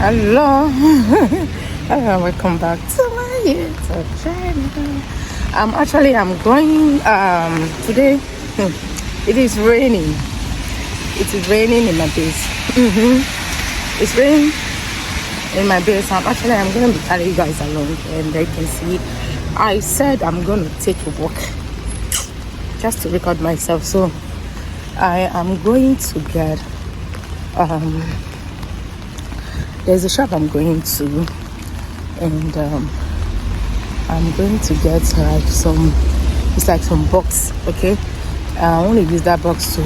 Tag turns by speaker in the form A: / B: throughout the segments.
A: Hello. Welcome back to my YouTube channel. I'm going today. It is raining. It is raining in my base. It's raining in my base. I'm going to be carrying you guys along, and you can see I said I'm going to take a walk just to record myself. So I am going to get there's a shop I'm going to, and I'm going to get like some box. Okay, I want to use that box to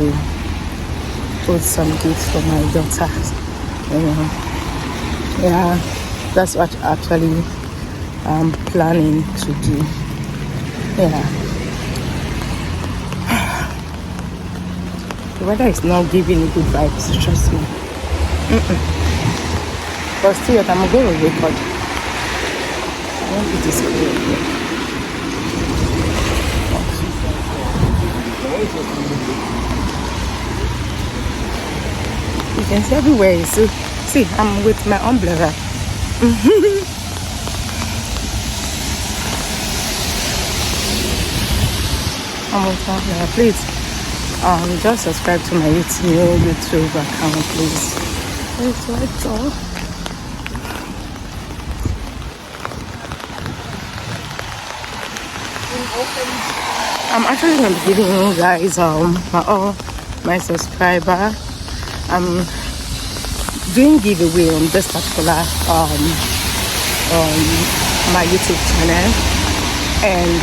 A: put some gifts for my daughter. Yeah, that's what actually I'm planning to do. Yeah, the weather is not giving me good vibes, trust me. But still, I'm going to record. I want it to see. You can see everywhere. So, see, I'm with my umbrella. I'm with my umbrella. Please, just subscribe to my YouTube account, please. That's all. I'm actually going to be giving you guys my subscriber. I'm doing giveaway on this particular my YouTube channel, and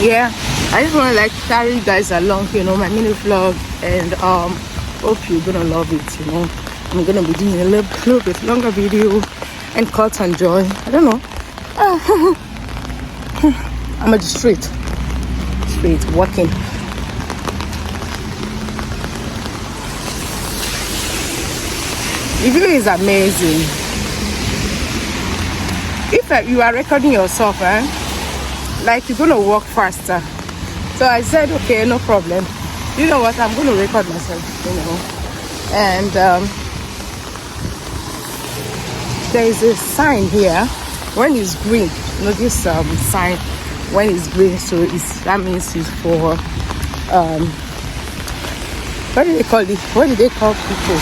A: yeah, I just want to like carry you guys along, my mini vlog, and hope you're gonna love it. I'm gonna be doing a little bit longer video and cut and joy. I don't know. I'm at the street walking. The view is amazing. If you are recording yourself, like you're gonna walk faster. So I said, okay, no problem. You know what? I'm gonna record myself, And there is a sign here when it's green. This sign when it's green, so that means it's for what do they call it? What do they call people?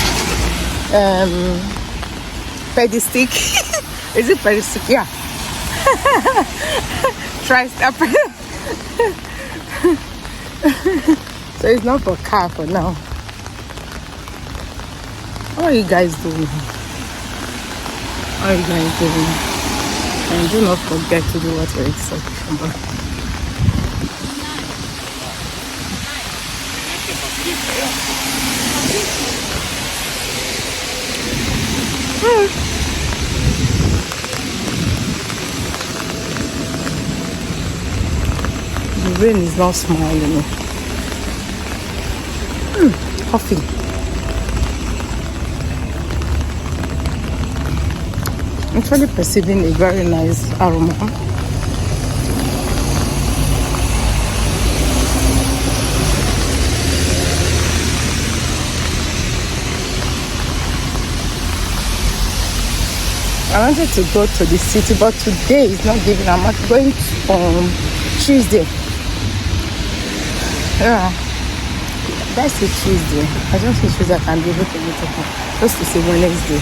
A: Pedistic. Is it pedistic? Yeah. Tri-step. So it's not for car for now. What are you guys doing? And do not forget to do what you're excited about. The rain is not smiling. Coffee. I'm actually perceiving a very nice aroma. I wanted to go to the city, but today is not giving. I'm going on Tuesday. Yeah, that's a Tuesday. I don't think Tuesday I can be able to meet up. Just to say Wednesday.